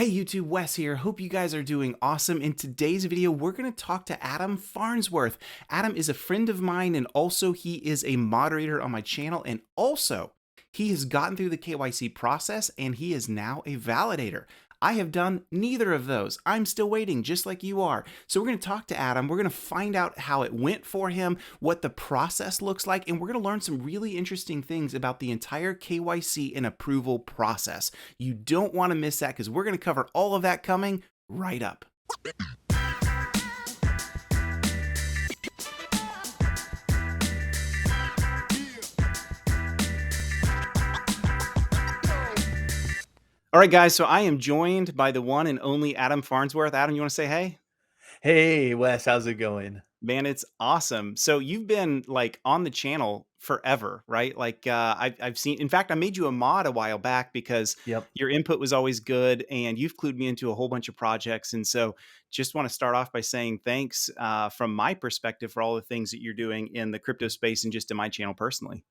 Hey YouTube, Wes here. Hope you guys are doing awesome. In today's video, we're going to talk to Adam Farnsworth. Adam is a friend of mine, and also he is a moderator on my channel, and also he has gotten through the KYC process and he is now a validator. I have done neither of those. I'm still waiting, just like you are. So we're going to talk to Adam. We're going to find out how it went for him, what the process looks like, and we're going to learn some really interesting things about the entire KYC and approval process. You don't want to miss that because we're going to cover all of that coming right up. All right, guys, so I am joined by the one and only Adam Farnsworth. Adam, you want to say hey? Hey Wes, how's it going? Man, it's awesome. So you've been like on the channel forever, right? Like I've seen, in fact, I made you a mod a while back because Yep. your input was always good and you've clued me into a whole bunch of projects. And so just want to start off by saying thanks from my perspective for all the things that you're doing in the crypto space and just in my channel personally.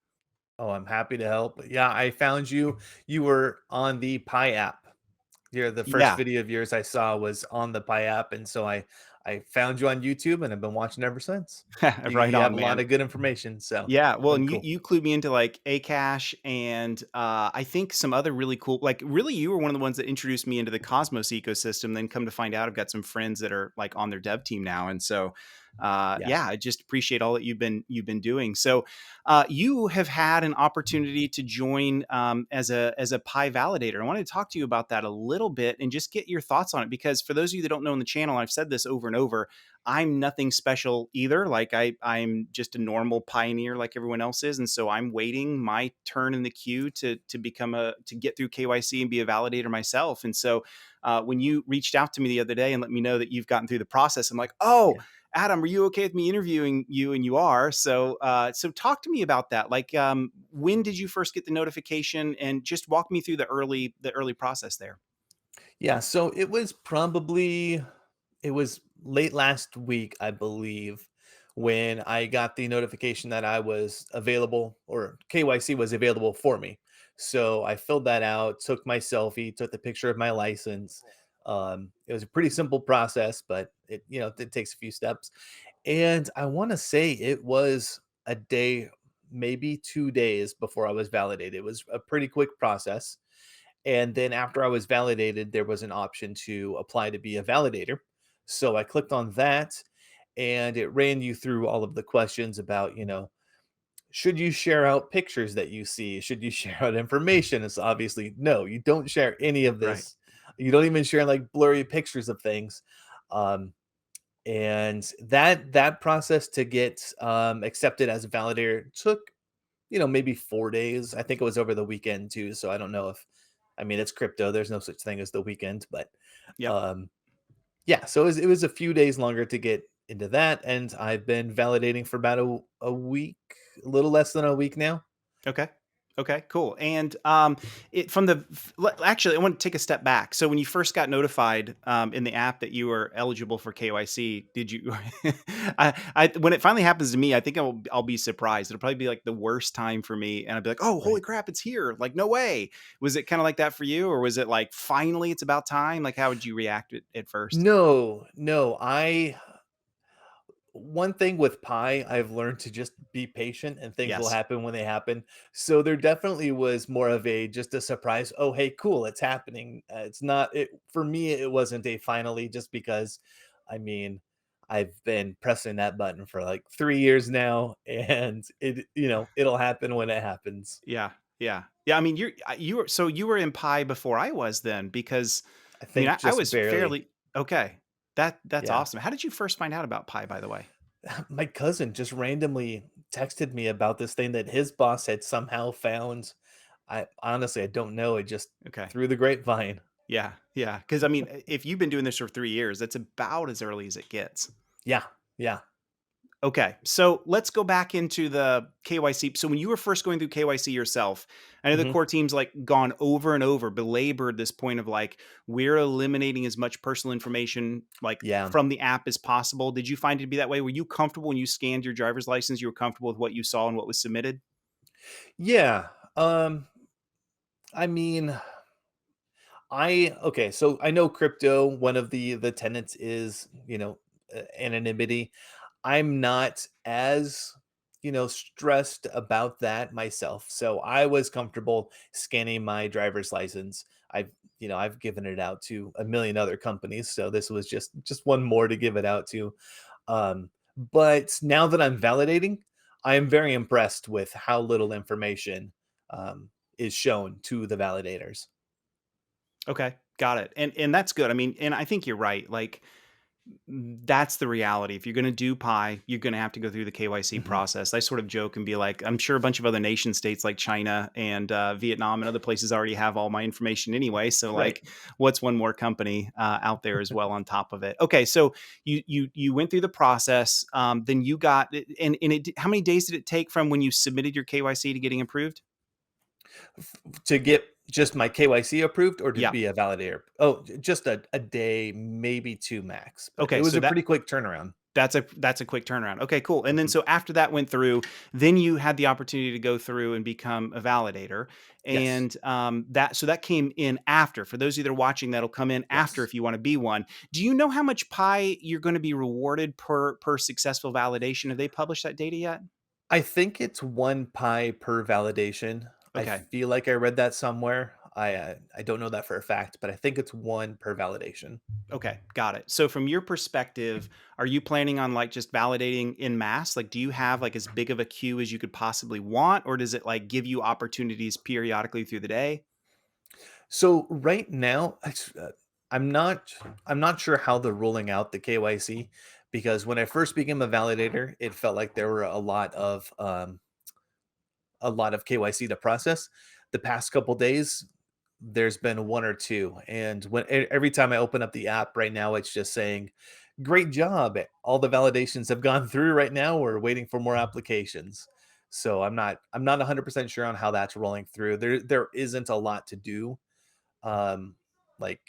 Oh, I'm happy to help. Yeah, I found you. You were on the Pi app. You're the first Yeah. video of yours I saw was on the Pi app, and so I found you on YouTube, and I've been watching ever since. You Right you have on, a lot man. of good information, so Yeah, well, really and you cool. you clued me into like Acash and I think some other really cool, like really you were one of the ones that introduced me into the Cosmos ecosystem. Then come to find out, I've got some friends that are like on their dev team now, and so Yeah. yeah, I just appreciate all that you've been doing. So you have had an opportunity to join as a Pi validator. I wanted to talk to you about that a little bit and just get your thoughts on it because for those of you that don't know on the channel, I've said this over and over. I'm nothing special either. Like I'm just a normal pioneer like everyone else is. And so I'm waiting my turn in the queue to get through KYC and be a validator myself. And so when you reached out to me the other day and let me know that you've gotten through the process, I'm like, oh, Yeah. Adam, are you okay with me interviewing you? And you are. So talk to me about that. Like, when did you first get the notification, and just walk me through the early process there? Yeah, so it was late last week, I believe, when I got the notification that I was available or KYC was available for me. So I filled that out, took my selfie, took the picture of my license. It was a pretty simple process, but it takes a few steps. And I want to say it was a day, maybe 2 days before I was validated. It was a pretty quick process. And then after I was validated, there was an option to apply to be a validator. So I clicked on that and it ran you through all of the questions about, should you share out pictures that you see? Should you share out information? It's obviously no, you don't share any of Right. this. You don't even share like blurry pictures of things. Um, and that process to get accepted as a validator took maybe 4 days. I think it was over the weekend too. So I don't know if, I mean, it's crypto. There's no such thing as the weekend, but Yep. um, yeah. So it was a few days longer to get into that, and I've been validating for about a week, a little less than a week now. Okay. Okay, cool. And it from actually, I want to take a step back. So when you first got notified in the app that you were eligible for KYC, did you? When it finally happens to me, I think I'll be surprised. It'll probably be like the worst time for me, and I'll be like, "Oh, holy Right. crap, it's here!" Like, no way. Was it kind of like that for you, or was it like finally it's about time? Like, how would you react at first? No, no. I One thing with Pi, I've learned to just be patient and things will Yes. happen when they happen. So there definitely was more of a just a surprise. Oh, hey, cool, it's happening. It's not it for me. It wasn't a finally just because, I mean, I've been pressing that button for like 3 years now, and it'll happen when it happens. Yeah, yeah, yeah. I mean, you were in Pi before I was then, because I I mean, think I just was barely. fairly okay. That's Yeah, awesome. How did you first find out about Pi, by the way? my cousin just randomly texted me about this thing that his boss had somehow found. I honestly, I don't know. It just Okay, through the grapevine. yeah, yeah. Because I mean, if you've been doing this for 3 years, that's about as early as it gets. Yeah, yeah. Okay, so let's go back into the KYC. So when you were first going through KYC yourself, I know the Mhm. core team's like gone over and over, belabored this point of like we're eliminating as much personal information like Yeah. from the app as possible. Did you find it to be that way? Were you comfortable when you scanned your driver's license? You were comfortable with what you saw and what was submitted? Yeah. I mean, Okay, so I know crypto, one of the tenets is, anonymity. I'm not as, stressed about that myself. So I was comfortable scanning my driver's license. I've given it out to a million other companies, so this was just one more to give it out to. But now that I'm validating, I am very impressed with how little information is shown to the validators. Okay, got it. And that's good. I mean, and I think you're right. Like that's the reality. If you're going to do Pi, you're going to have to go through the KYC Mhm. process. I sort of joke and be like, I'm sure a bunch of other nation states like China and Vietnam and other places already have all my information anyway. So Right. like, what's one more company out there as well on top of it? Okay, so you went through the process. Then you got how many days did it take from when you submitted your KYC to getting approved? To get just my KYC approved or to Yeah. be a validator? Oh, just a day, maybe 2 max, but it Okay, was so a pretty quick turnaround. that's a quick turnaround. Okay, cool. And then Mhm. so after that went through, then you had the opportunity to go through and become a validator. Yes. And that came in after. For those of you that are watching, that'll come in after Yes. if you want to be one. Do you know how much pie you're going to be rewarded per successful validation? Have they published that data yet? I think it's 1 pi per validation. I Okay. feel like I read that somewhere. I don't know that for a fact, but I think it's 1 per validation. Okay, got it. So from your perspective, are you planning on like just validating in mass? Like do you have like as big of a queue as you could possibly want or does it like give you opportunities periodically through the day? So right now, I'm not I'm not sure how they're rolling out the KYC because when I first became a validator, it felt like there were a lot of KYC to process. The past couple days, there's been 1 or 2, and every time I open up the app right now, it's just saying, "Great job! All the validations have gone through right now. We're waiting for more applications." So I'm not 100% sure on how that's rolling through. There isn't a lot to do, um, like,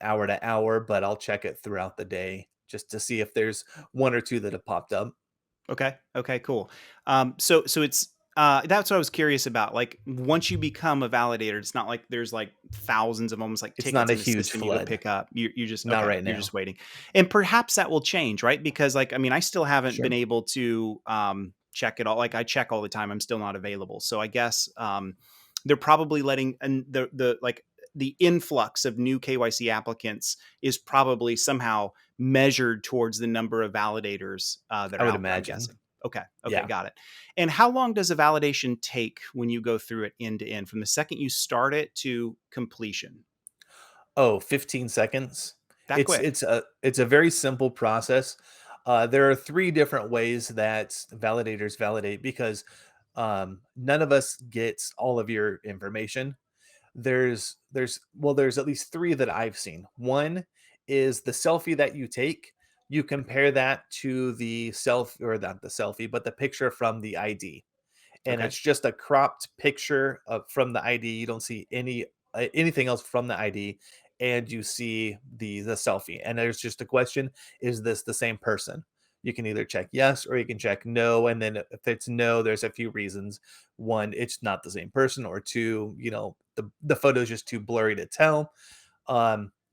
hour to hour, but I'll check it throughout the day just to see if there's 1 or 2 that have popped up. Okay. Okay, cool. So it's that's what I was curious about. Like once you become a validator, it's not like there's like thousands of almost like It's not tickets a in the huge system you go flood. pick up. You just Not okay, right you're now. just waiting. And perhaps that will change, right? Because like I mean, I still haven't been Sure. able to check it all. Like I check all the time. I'm still not available. So I guess they're probably letting and the like the influx of new KYC applicants is probably somehow measured towards the number of validators that I are would out there, I'm imagine. guessing. Okay. Okay. Yeah. Got it. And how long does a validation take when you go through it end to end from the second you start it to completion? Oh, 15 seconds. That It's quick. it's a it's a very simple process. There are 3 different ways that validators validate because none of us gets all of your information. There's at least 3 that I've seen. One is the selfie that you take. You compare that to the self or not the selfie, but the picture from the ID. And Okay. it's just a cropped picture from the ID. You don't see anything else from the ID, and you see the selfie. And there's just a question: is this the same person? You can either check yes or you can check no. And then if it's no, there's a few reasons. One, it's not the same person, or two, the photo is just too blurry to tell.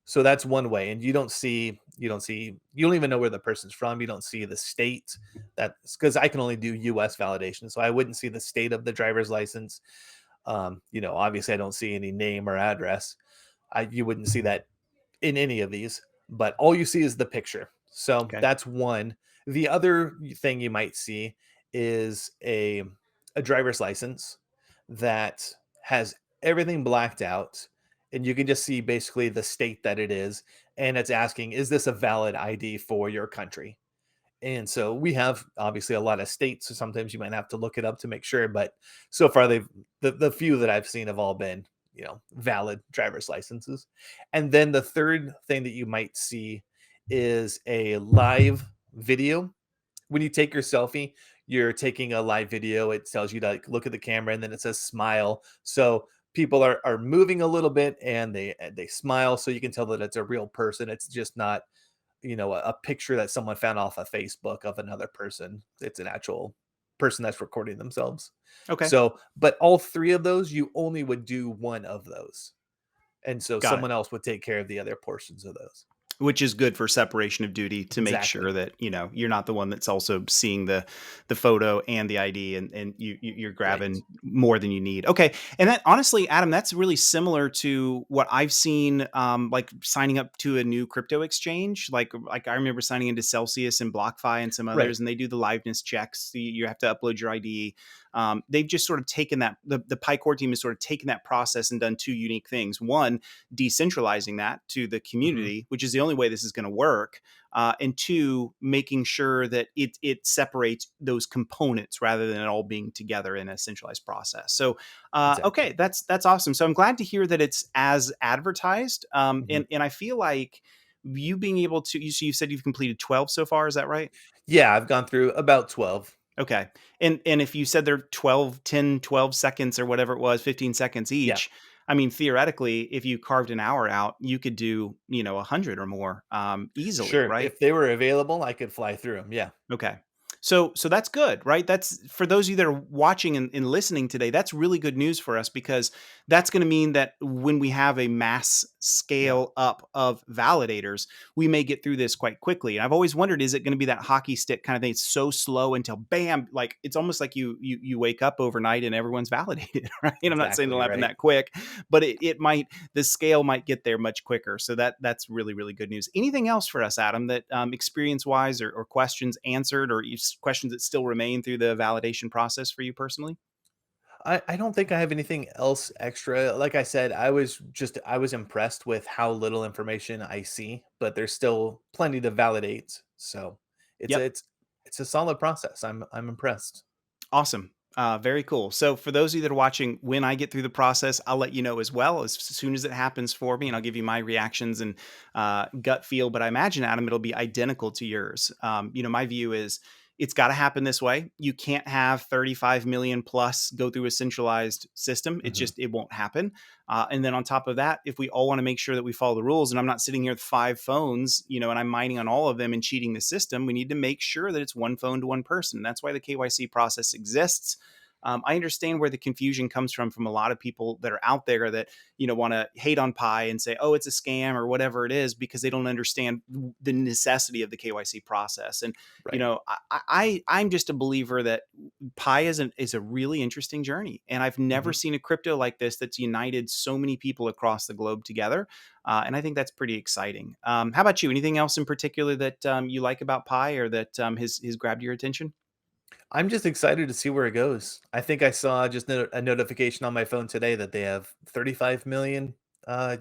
So that's one way, and you don't even know where the person's from. You don't see the state that's because I can only do US validation, so I wouldn't see the state of the driver's license. Obviously I don't see any name or address. You wouldn't see that in any of these, but all you see is the picture. So Okay. that's one. The other thing you might see is a driver's license that has everything blacked out, and you can just see basically the state that it is, and it's asking, is this a valid ID for your country? And so we have obviously a lot of states, so sometimes you might have to look it up to make sure. But so far, the few that I've seen have all been, valid driver's licenses. And then the third thing that you might see is a live video. When you take your selfie, you're taking a live video. It tells you to like, look at the camera, and then it says smile. So people are moving a little bit, and they smile, so you can tell that it's a real person. It's just not a picture that someone found off of Facebook of another person. It's an actual person that's recording themselves. Okay. So, but all 3 of those, you only would do one of those. and so Got it. someone else would take care of the other portions of those. Which is good for separation of duty to make Exactly. sure that, you're not the one that's also seeing the photo and the ID, and you're Right. grabbing more than you need. Okay. And that, honestly, Adam, that's really similar to what I've seen, like signing up to a new crypto exchange. Like I remember signing into Celsius and BlockFi and some Right. others, and they do the liveness checks. You have to upload your ID. They've just sort of taken that, the Pi Core team has sort of taken that process and done two unique things. One, decentralizing that to the Mhm. community, which is the only way this is going to work. And two, making sure that it separates those components rather than it all being together in a centralized process. So, Exactly. okay, that's awesome. So I'm glad to hear that it's as advertised. Mhm. And I feel like you being able to, so you said you've completed 12 so far. Is that right? Yeah, I've gone through about 12. Okay. And if you said they're 12, 10, 12 seconds or whatever it was, 15 seconds Yeah. each, I mean, theoretically, if you carved an hour out, you could do, 100 or more, easily, Sure. right? If they were available, I could fly through them. Yeah. Okay. So that's good, right? That's for those of you that are watching and listening today, that's really good news for us because that's going to mean that when we have a mass Yeah. scale up of validators, we may get through this quite quickly. And I've always wondered, is it going to be that hockey stick kind of thing? It's so slow until bam, like it's almost like you wake up overnight and everyone's validated, right? I'm not saying it'll Exactly, happen right. that quick, but it might, the scale might get there much quicker. So that's really, really good news. Anything else for us, Adam, that experience wise or questions answered or questions that still remain through the validation process for you personally? I don't think I have anything else extra. Like I said, I was impressed with how little information I see, but there's still plenty to validate. So it's a, Yep. it's it's a solid process. I'm impressed. Awesome. Very cool. So, for those of you that are watching, when I get through the process, I'll let you know as well as soon as it happens for me, and I'll give you my reactions and gut feel. But I imagine, Adam, it'll be identical to yours. My view is it's got to happen this way. You can't have 35 million plus go through a centralized system. Mhm. It won't happen. And then on top of that, if we all want to make sure that we follow the rules, and I'm not sitting here with five phones, and I'm mining on all of them and cheating the system, we need to make sure that it's one phone to one person. That's why the KYC process exists. I understand where the confusion comes from a lot of people that are out there that want to hate on Pi and say, "Oh, it's a scam" or whatever it is, because they don't understand the necessity of the KYC process. And Right. I'm just a believer that Pi is a really interesting journey, and I've never Mhm. seen a crypto like this that's united so many people across the globe together. And I think that's pretty exciting. How about you? Anything else in particular that you like about Pi or that has grabbed your attention? I'm just excited to see where it goes. I think I saw just a notification on my phone today that they have 35 million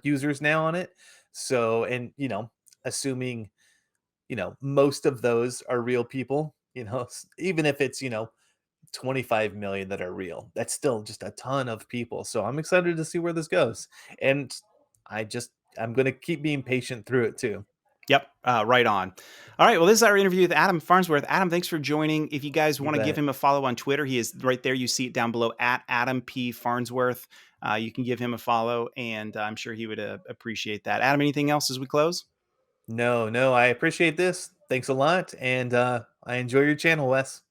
users now on it. So, and assuming most of those are real people. Even if it's 25 million that are real, that's still just a ton of people. So I'm excited to see where this goes, and I'm gonna keep being patient through it too. Yep, right on. All right, well, this is our interview with Adam Farnsworth. Adam, thanks for joining. If you guys You want to give bet. him a follow on Twitter, he is right there. You see it down below at Adam P Farnsworth. You can give him a follow, and I'm sure he would appreciate that. Adam, anything else as we close? No, no, I appreciate this. Thanks a lot, and I enjoy your channel, Wes.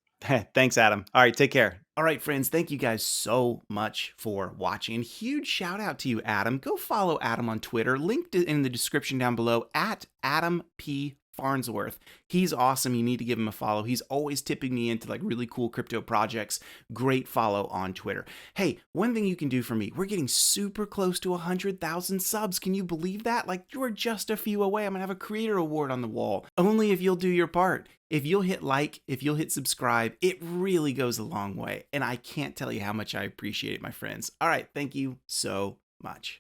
Thanks, Adam. All right, take care. All right, friends, thank you guys so much for watching. And huge shout out to you, Adam. Go follow Adam on Twitter, linked in the description down below at Adam P. Farnsworth. He's awesome. You need to give him a follow. He's always tipping me into like really cool crypto projects. Great follow on Twitter. Hey, one thing you can do for me, we're getting super close to 100,000 subs. Can you believe that? Like, you're just a few away. I'm going to have a creator award on the wall. Only if you'll do your part. If you'll hit like, if you'll hit subscribe, it really goes a long way. And I can't tell you how much I appreciate it, my friends. All right. Thank you so much.